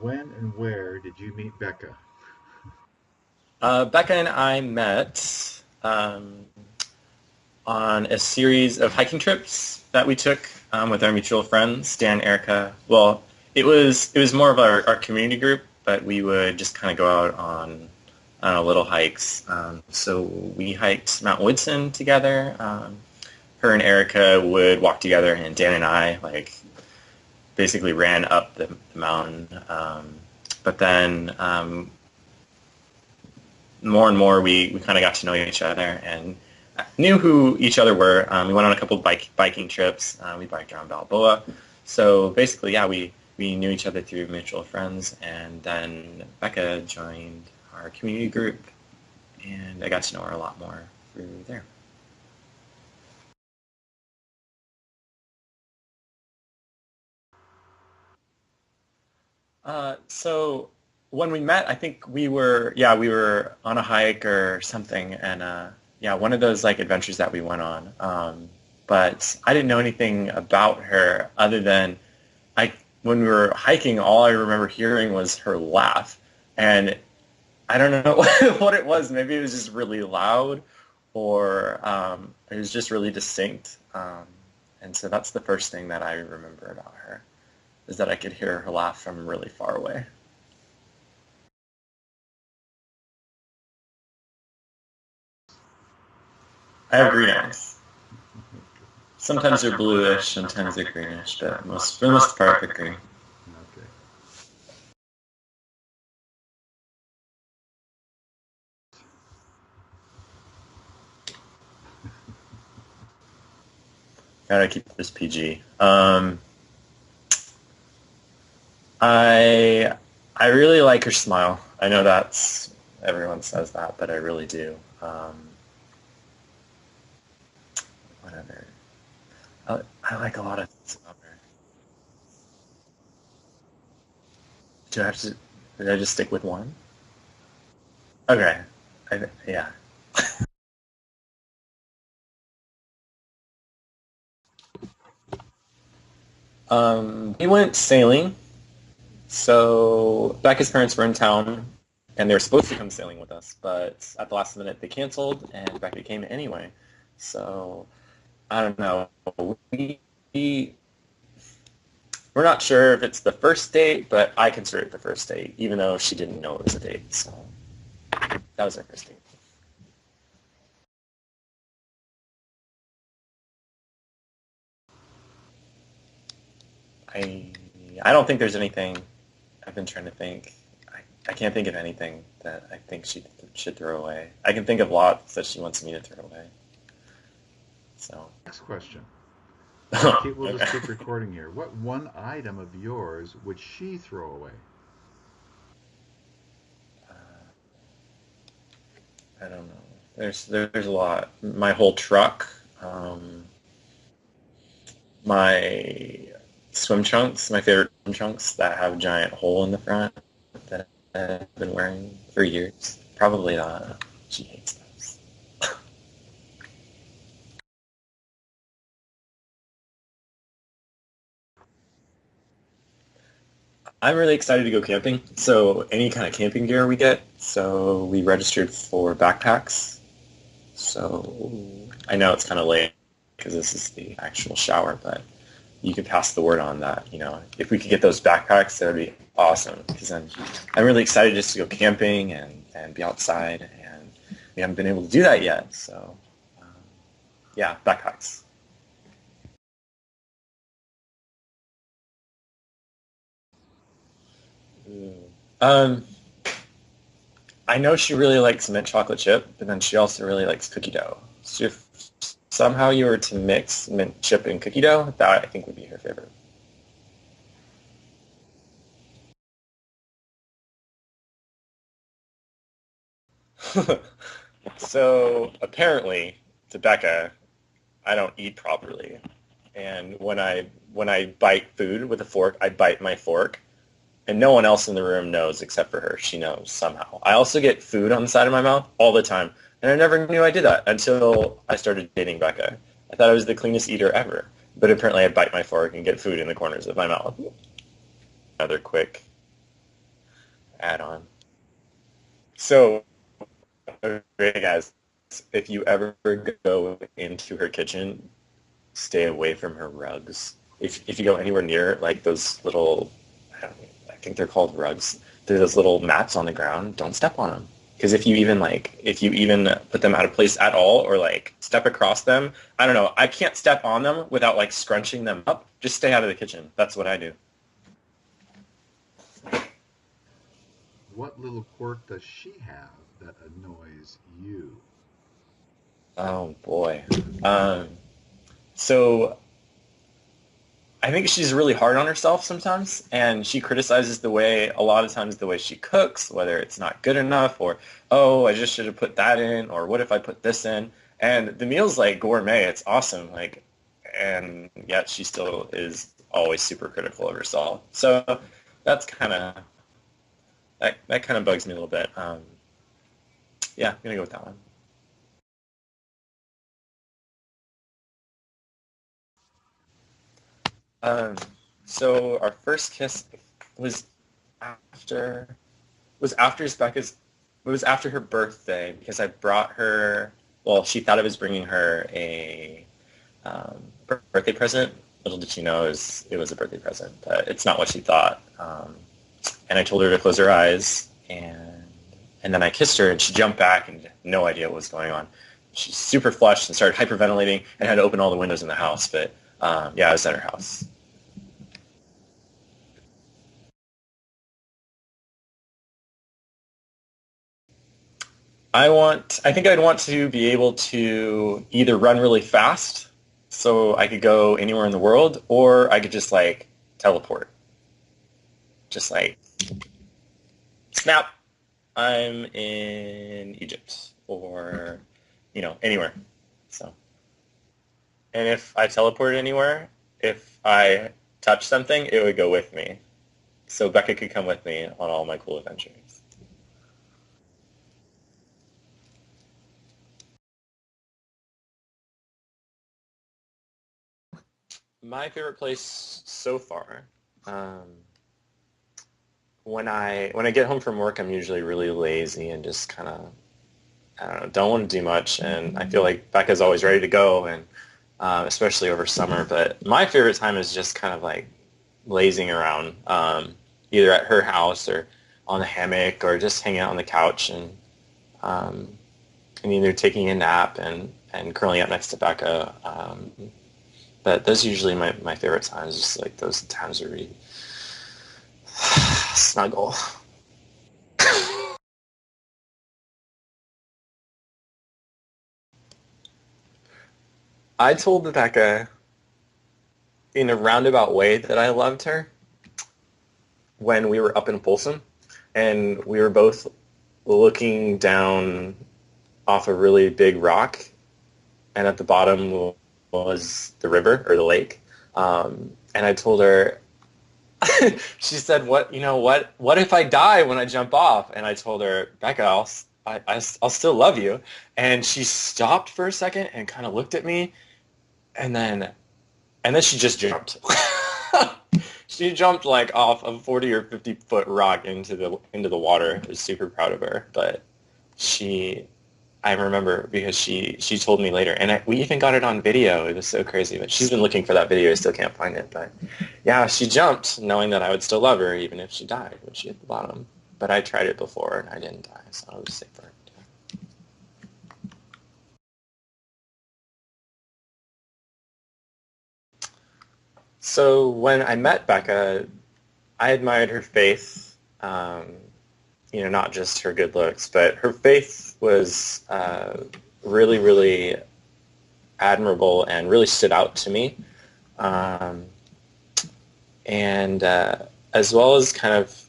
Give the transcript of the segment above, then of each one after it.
When and where did you meet Becca? Becca and I met on a series of hiking trips that we took with our mutual friends, Dan, Erica. Well, it was more of our community group, but we would just kind of go out on little hikes. So we hiked Mount Woodson together. Her and Erica would walk together, and Dan and I basically ran up the mountain. But then more and more we kind of got to know each other and knew who each other were. We went on a couple of biking trips. We biked around Balboa. So basically, yeah, we knew each other through mutual friends, and then Becca joined our community group, and I got to know her a lot more through there. So when we met, I think we were on a hike or something, and yeah, one of those like adventures that we went on. But I didn't know anything about her other than I when we were hiking, all I remember hearing was her laugh, and I don't know what it was. Maybe it was just really loud, or it was just really distinct. And so that's the first thing that I remember about her is that I could hear her laugh from really far away. I have green eyes. Sometimes they're bluish, sometimes they're greenish, but for the most part, they're green. Okay. Gotta keep this PG. I really like her smile. I know that's everyone says that, but I really do. Whatever. I like a lot of things about her. Do I have to? Did I just stick with one? Okay. Yeah. We went sailing. So Becca's parents were in town, and they were supposed to come sailing with us, but at the last minute they canceled, and Becca came anyway. So I don't know. We we're not sure if it's the first date, but I consider it the first date, even though she didn't know it was a date. So that was our first date. I I don't think there's anything. I've been trying to think. I can't think of anything that I think she should throw away. I can think of lots that she wants me to throw away. So Next question. We'll just okay. keep recording here. What one item of yours would she throw away? I don't know. There's a lot. My whole truck, um, my swim trunks, my favorite swim trunks that have a giant hole in the front that I've been wearing for years. Probably that. She hates those. I'm really excited to go camping. So any kind of camping gear we get. So we registered for backpacks. So I know it's kind of late because this is the actual shower, but you could pass the word on that. If we could get those backpacks, that would be awesome. Because I'm really excited just to go camping and be outside, and we haven't been able to do that yet. So um, yeah, backpacks. Um, I know she really likes mint chocolate chip, but then she also really likes cookie dough. So if somehow you were to mix mint chip and cookie dough, that I think would be her favorite. So apparently, to Becca, I don't eat properly. And when I bite food with a fork, I bite my fork, and no one else in the room knows except for her. She knows somehow. I also get food on the side of my mouth all the time, and I never knew I did that until I started dating Becca. I thought I was the cleanest eater ever, but apparently I bite my fork and get food in the corners of my mouth. Another quick. add on. So, okay, guys, if you ever go into her kitchen, stay away from her rugs. If you go anywhere near like those little, I think they're called rugs. They're those little mats on the ground. Don't step on them. Because if you even put them out of place at all or like step across them, I don't know. I can't step on them without like scrunching them up. Just stay out of the kitchen. That's what I do. What little quirk does she have that annoys you? Oh boy. Um, so I think she's really hard on herself sometimes, and she criticizes a lot of times the way she cooks, whether it's not good enough, or oh, I just should have put that in, or what if I put this in? And the meal's like gourmet, it's awesome, like, and yet she still is always super critical of herself. So that's kind of that kind of bugs me a little bit. Yeah, I'm gonna go with that one. Um, so our first kiss was after was after Becca's it was after her birthday because I brought her. Well, she thought I was bringing her a birthday present. Little did she know it was a birthday present, but it's not what she thought. And I told her to close her eyes, and then I kissed her, and she jumped back and had no idea what was going on. She's super flushed and started hyperventilating and had to open all the windows in the house. But yeah, I was at her house. I think I'd want to be able to either run really fast so I could go anywhere in the world, or I could just like teleport. Just like snap, I'm in Egypt or anywhere. So, and if I teleported anywhere, if I touched something, it would go with me. So Becca could come with me on all my cool adventures. My favorite place so far. Um, when I get home from work, I'm usually really lazy and just kind of I don't know, don't want to do much. And I feel like Becca's always ready to go, and especially over summer. But my favorite time is just kind of like lazing around, either at her house or on the hammock or just hanging out on the couch um, and either taking a nap and curling up next to Becca. But those are usually my favorite times, just like those times where we snuggle. I told Rebecca in a roundabout way that I loved her when we were up in Folsom, and we were both looking down off a really big rock, and at the bottom was the river or the lake. And I told her, she said, what if I die when I jump off? And I told her, Becca, I'll still love you. And she stopped for a second and kind of looked at me, and then she just jumped. She jumped like off a 40 or 50-foot rock into the water. I was super proud of her, but she I remember because she told me later, and we even got it on video. It was so crazy, but she's been looking for that video. I still can't find it, but yeah, she jumped knowing that I would still love her even if she died when she hit the bottom. But I tried it before and I didn't die, so I was safer. So when I met Becca, I admired her faith. Not just her good looks, but her faith was really, really admirable and really stood out to me. Um, and as well as kind of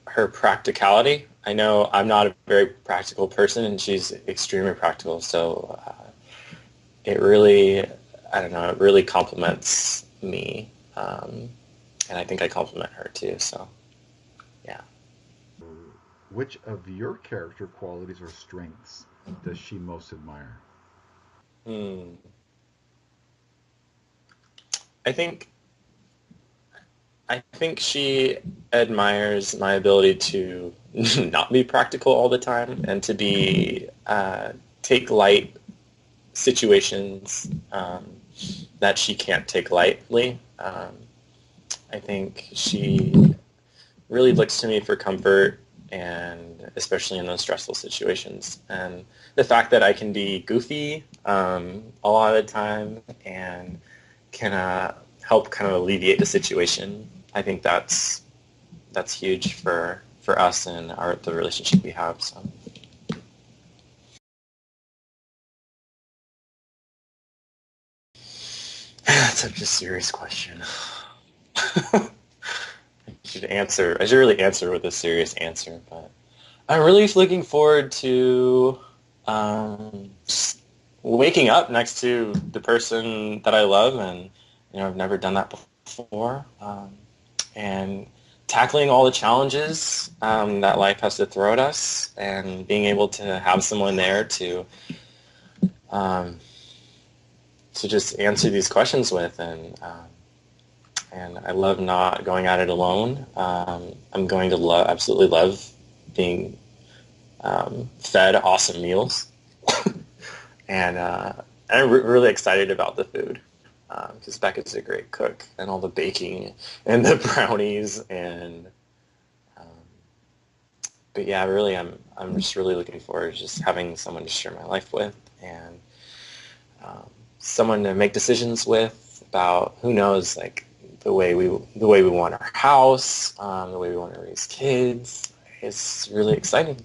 her practicality. I know I'm not a very practical person, and she's extremely practical. So it really, I don't know, it really complements me, and I think I compliment her too. So yeah. Which of your character qualities or strengths does she most admire? Hmm. I think I think she admires my ability to not be practical all the time and to be take light situations that she can't take lightly. I think she really looks to me for comfort, and especially in those stressful situations. And the fact that I can be goofy a lot of the time and can help kind of alleviate the situation, I think that's huge for us and the relationship we have. So. That's such a serious question. I should really answer with a serious answer, but I'm really looking forward to waking up next to the person that I love, and I've never done that before, and tackling all the challenges that life has to throw at us, and being able to have someone there to just answer these questions with, and I love not going at it alone. I'm going to absolutely love being fed awesome meals, and I'm really excited about the food because Becca's a great cook, and all the baking and the brownies, and but yeah, really, I'm just really looking forward to just having someone to share my life with, and someone to make decisions with about, who knows, like the way we want our house, the way we want to raise kids. It's really exciting.